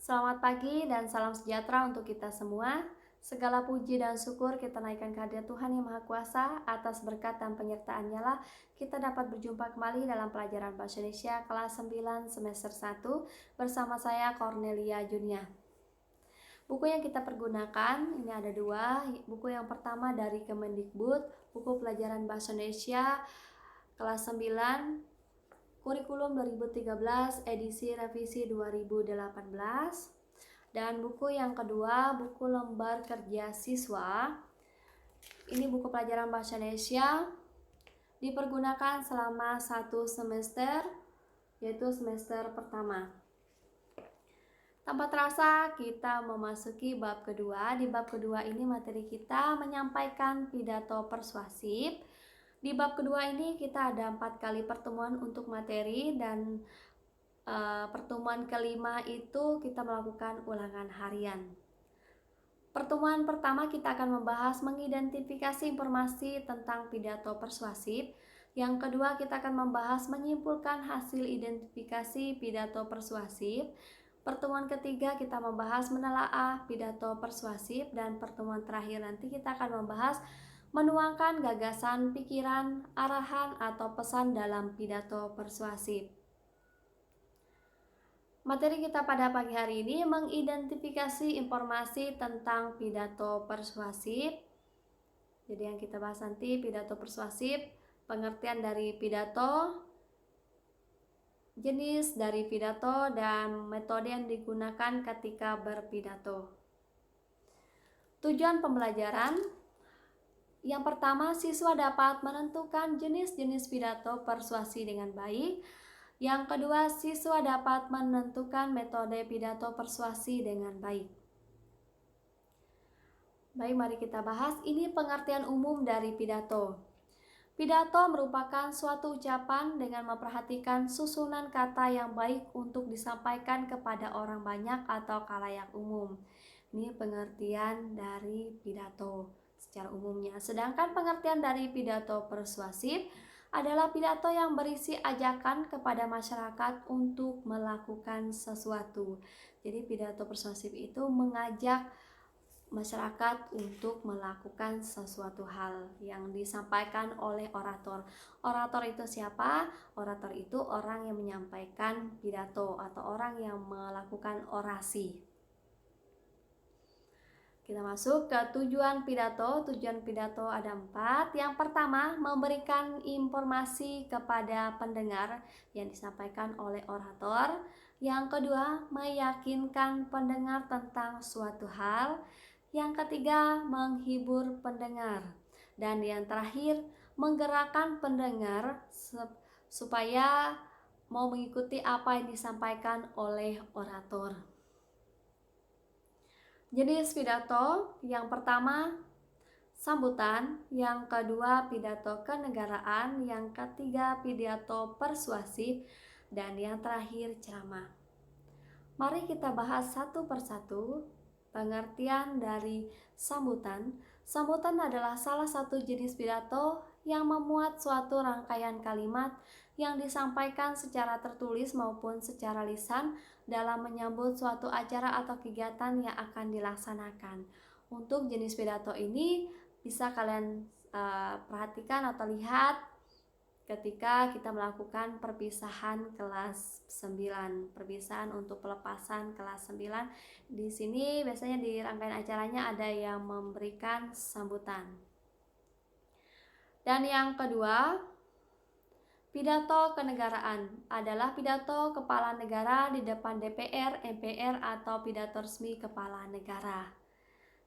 Selamat pagi dan salam sejahtera untuk kita semua. Segala puji dan syukur kita naikkan kehadirat Tuhan yang Maha Kuasa. Atas berkat dan penyertaan-Nya lah kita dapat berjumpa kembali dalam pelajaran Bahasa Indonesia kelas 9 semester 1 bersama saya Cornelia Junia. Buku yang kita pergunakan ini ada dua. Buku yang pertama dari Kemendikbud, buku pelajaran Bahasa Indonesia kelas 9 Kurikulum 2013 edisi revisi 2018. Dan buku yang kedua, buku lembar kerja siswa. Ini buku pelajaran Bahasa Indonesia dipergunakan selama 1 semester, yaitu semester pertama. Tanpa terasa kita memasuki bab kedua. Di bab kedua ini materi kita menyampaikan pidato persuasif. Di bab kedua ini kita ada 4 kali pertemuan untuk materi, dan pertemuan kelima itu kita melakukan ulangan harian. Pertemuan pertama kita akan membahas mengidentifikasi informasi tentang pidato persuasif. Yang kedua kita akan membahas menyimpulkan hasil identifikasi pidato persuasif. Pertemuan ketiga kita membahas menelaah pidato persuasif, dan pertemuan terakhir nanti kita akan membahas menuangkan gagasan, pikiran, arahan, atau pesan dalam pidato persuasif. Materi kita pada pagi hari ini mengidentifikasi informasi tentang pidato persuasif. Jadi yang kita bahas nanti pidato persuasif, pengertian dari pidato, jenis dari pidato, dan metode yang digunakan ketika berpidato. Tujuan pembelajaran: yang pertama, siswa dapat menentukan jenis-jenis pidato persuasi dengan baik. Yang kedua, siswa dapat menentukan metode pidato persuasi dengan baik. Baik, mari kita bahas. Ini pengertian umum dari pidato. Pidato merupakan suatu ucapan dengan memperhatikan susunan kata yang baik untuk disampaikan kepada orang banyak atau khalayak umum. Ini pengertian dari pidato secara umumnya. Sedangkan pengertian dari pidato persuasif adalah pidato yang berisi ajakan kepada masyarakat untuk melakukan sesuatu. Jadi pidato persuasif itu mengajak masyarakat untuk melakukan sesuatu hal yang disampaikan oleh orator. Orator itu siapa? Orator itu orang yang menyampaikan pidato atau orang yang melakukan orasi. Kita masuk ke tujuan pidato. Tujuan pidato ada 4. Yang pertama, memberikan informasi kepada pendengar yang disampaikan oleh orator. Yang kedua, meyakinkan pendengar tentang suatu hal. Yang ketiga, menghibur pendengar. Dan yang terakhir, menggerakkan pendengar supaya mau mengikuti apa yang disampaikan oleh orator. Jenis pidato: yang pertama sambutan, yang kedua pidato kenegaraan, yang ketiga pidato persuasif, dan yang terakhir ceramah. Mari kita bahas satu persatu. Pengertian dari sambutan. Sambutan adalah salah satu jenis pidato yang memuat suatu rangkaian kalimat yang disampaikan secara tertulis maupun secara lisan dalam menyambut suatu acara atau kegiatan yang akan dilaksanakan. Untuk jenis pidato ini bisa kalian perhatikan atau lihat ketika kita melakukan perpisahan kelas 9, perpisahan untuk pelepasan kelas 9. Di sini biasanya di rangkaian acaranya ada yang memberikan sambutan. Dan yang kedua, pidato kenegaraan adalah pidato kepala negara di depan DPR, MPR, atau pidato resmi kepala negara.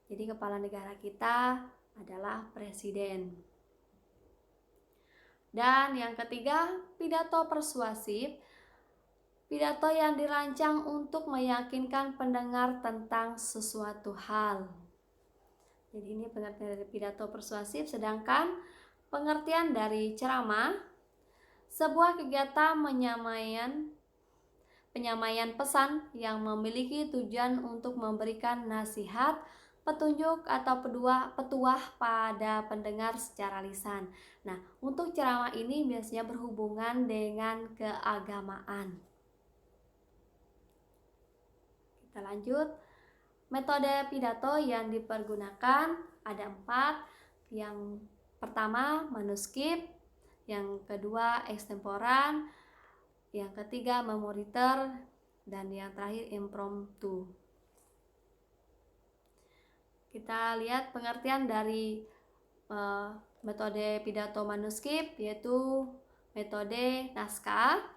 Jadi kepala negara kita adalah presiden. Dan yang ketiga, pidato persuasif, pidato yang dirancang untuk meyakinkan pendengar tentang sesuatu hal. Jadi ini pengertian dari pidato persuasif. Sedangkan pengertian dari ceramah, sebuah kegiatan penyampaian pesan yang memiliki tujuan untuk memberikan nasihat, petunjuk, atau petuah pada pendengar secara lisan. Nah, untuk ceramah ini biasanya berhubungan dengan keagamaan. Kita lanjut. Metode pidato yang dipergunakan ada 4. Yang pertama manuskrip, yang kedua ekstemporan, yang ketiga memoriter, dan yang terakhir impromptu. Kita lihat pengertian dari metode pidato manuskrip, yaitu metode naskah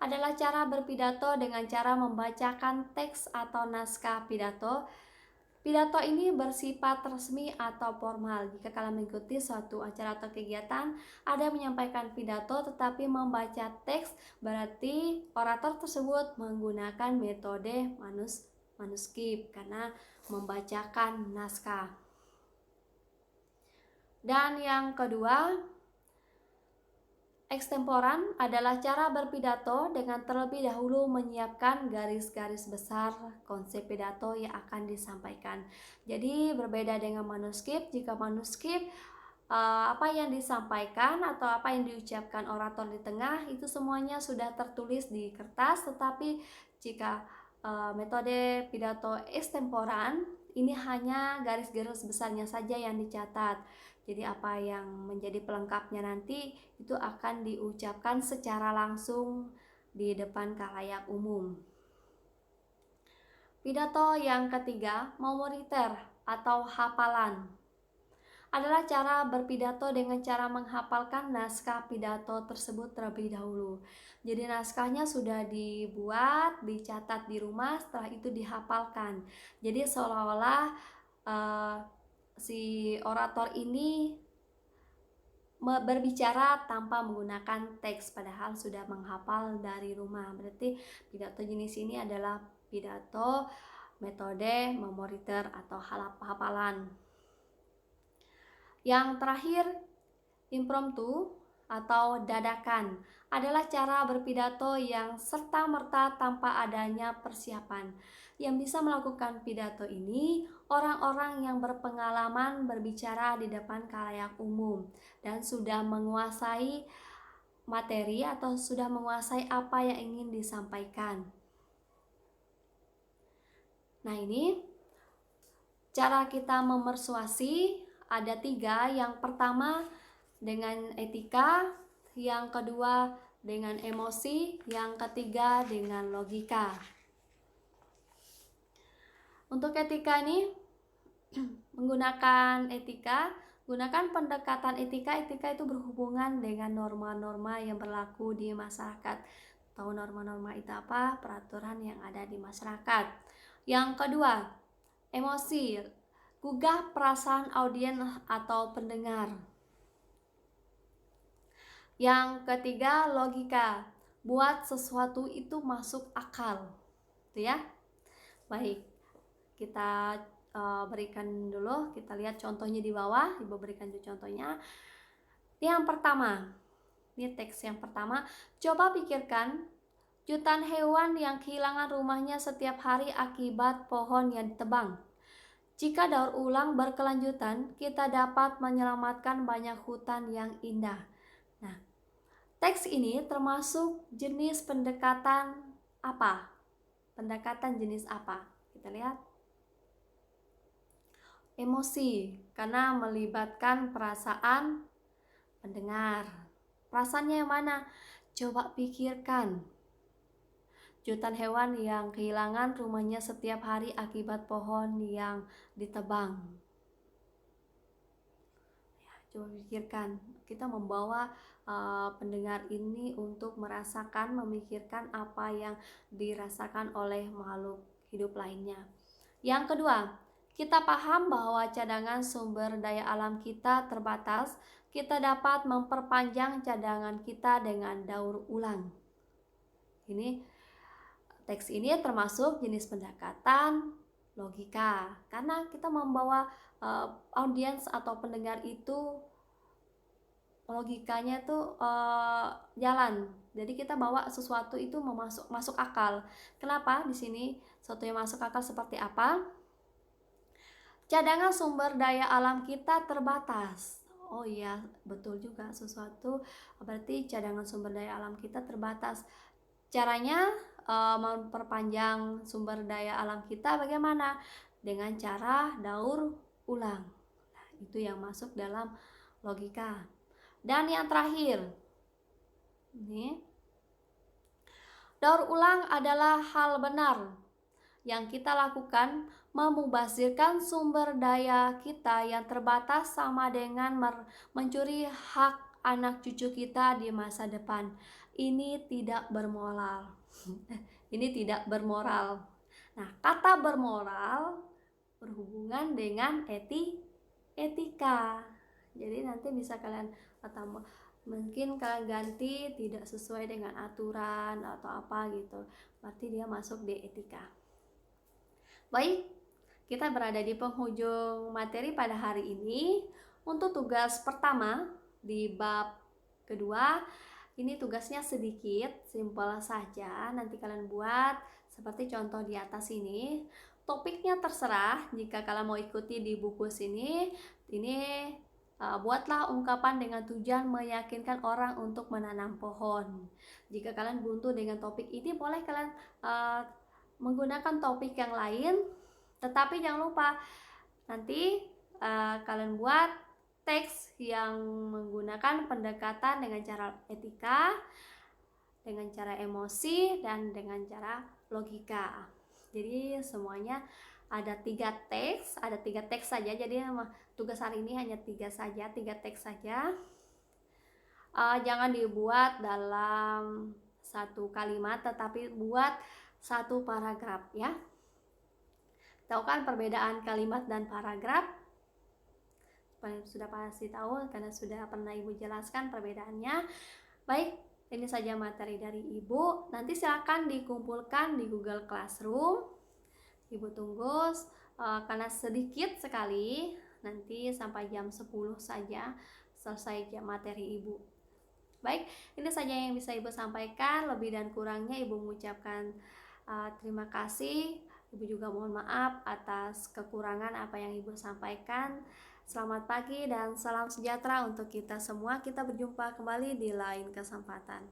adalah cara berpidato dengan cara membacakan teks atau naskah pidato. Pidato ini bersifat resmi atau formal. Jika kalian mengikuti suatu acara atau kegiatan, ada yang menyampaikan pidato tetapi membaca teks, berarti orator tersebut menggunakan metode manuskrip karena membacakan naskah. Dan yang kedua, ekstemporan adalah cara berpidato dengan terlebih dahulu menyiapkan garis-garis besar konsep pidato yang akan disampaikan. Jadi berbeda dengan manuskrip. Jika manuskrip apa yang disampaikan atau apa yang diucapkan orator di tengah itu semuanya sudah tertulis di kertas, tetapi jika metode pidato ekstemporan ini hanya garis-garis besarnya saja yang dicatat. Jadi apa yang menjadi pelengkapnya nanti itu akan diucapkan secara langsung di depan khalayak umum. Pidato yang ketiga, memoriter atau hafalan, adalah cara berpidato dengan cara menghafalkan naskah pidato tersebut terlebih dahulu. Jadi naskahnya sudah dibuat, dicatat di rumah, setelah itu dihafalkan. Jadi seolah-olah si orator ini berbicara tanpa menggunakan teks, padahal sudah menghafal dari rumah. Berarti pidato jenis ini adalah pidato metode memoriter atau hafalan. Yang terakhir, impromptu atau dadakan adalah cara berpidato yang serta-merta tanpa adanya persiapan. Yang bisa melakukan pidato ini orang-orang yang berpengalaman berbicara di depan khalayak umum dan sudah menguasai materi atau sudah menguasai apa yang ingin disampaikan. Nah, ini cara kita memersuasi ada 3. Yang pertama dengan etika, yang kedua dengan emosi, yang ketiga dengan logika. Untuk etika ini menggunakan etika, gunakan pendekatan etika. Etika itu berhubungan dengan norma-norma yang berlaku di masyarakat. Tahu norma-norma itu apa? Peraturan yang ada di masyarakat. Yang kedua, emosi, gugah perasaan audiens atau pendengar. Yang ketiga, logika, buat sesuatu itu masuk akal, gitu ya. Baik, kita berikan dulu, kita lihat contohnya di bawah. Ibu berikan contohnya. Yang pertama, ini teks yang pertama. Coba pikirkan jutaan hewan yang kehilangan rumahnya setiap hari akibat pohon yang ditebang. Jika daur ulang berkelanjutan, kita dapat menyelamatkan banyak hutan yang indah. Nah, teks ini termasuk jenis pendekatan apa? Pendekatan jenis apa? Kita lihat. Emosi, karena melibatkan perasaan pendengar. Perasaannya yang mana? Coba pikirkan. Jutaan hewan yang kehilangan rumahnya setiap hari akibat pohon yang ditebang. Ya, coba pikirkan. Kita membawa pendengar ini untuk merasakan, memikirkan apa yang dirasakan oleh makhluk hidup lainnya. Yang kedua, kita paham bahwa cadangan sumber daya alam kita terbatas. Kita dapat memperpanjang cadangan kita dengan daur ulang. Ini teks ini termasuk jenis pendekatan logika, karena kita membawa audiens atau pendengar itu logikanya itu jalan. Jadi kita bawa sesuatu itu masuk akal. Kenapa? Di sini sesuatu yang masuk akal seperti apa? Cadangan sumber daya alam kita terbatas. Oh iya, betul juga, sesuatu berarti cadangan sumber daya alam kita terbatas. Caranya memperpanjang sumber daya alam kita bagaimana? Dengan cara daur ulang. Nah, itu yang masuk dalam logika. Dan yang terakhir, ini daur ulang adalah hal benar yang kita lakukan memubazirkan sumber daya kita yang terbatas sama dengan mencuri hak anak cucu kita di masa depan. Ini tidak bermoral. Ini tidak bermoral. Nah, kata bermoral berhubungan dengan etika. Jadi nanti bisa kalian atau mungkin kalian ganti tidak sesuai dengan aturan atau apa gitu. Berarti dia masuk di etika. Baik, kita berada di penghujung materi pada hari ini. Untuk tugas pertama di bab kedua, ini tugasnya sedikit, simpel saja. Nanti kalian buat seperti contoh di atas ini. Topiknya terserah, jika kalian mau ikuti di buku sini, ini buatlah ungkapan dengan tujuan meyakinkan orang untuk menanam pohon. Jika kalian buntu dengan topik ini, boleh kalian menggunakan topik yang lain, tetapi jangan lupa nanti kalian buat teks yang menggunakan pendekatan dengan cara etika, dengan cara emosi, dan dengan cara logika. Jadi semuanya ada 3 teks saja. Jadi tugas hari ini hanya 3 teks saja. Jangan dibuat dalam satu kalimat, tetapi buat satu paragraf ya. Tahu kan perbedaan kalimat dan paragraf? Sudah pasti tahu karena sudah pernah Ibu jelaskan perbedaannya. Baik, ini saja materi dari Ibu. Nanti silakan dikumpulkan di Google Classroom. Ibu tunggu karena sedikit sekali. Nanti sampai jam 10 saja selesai materi Ibu. Baik, ini saja yang bisa Ibu sampaikan. Lebih dan kurangnya Ibu mengucapkan terima kasih. Ibu juga mohon maaf atas kekurangan apa yang Ibu sampaikan. Selamat pagi dan salam sejahtera untuk kita semua. Kita berjumpa kembali di lain kesempatan.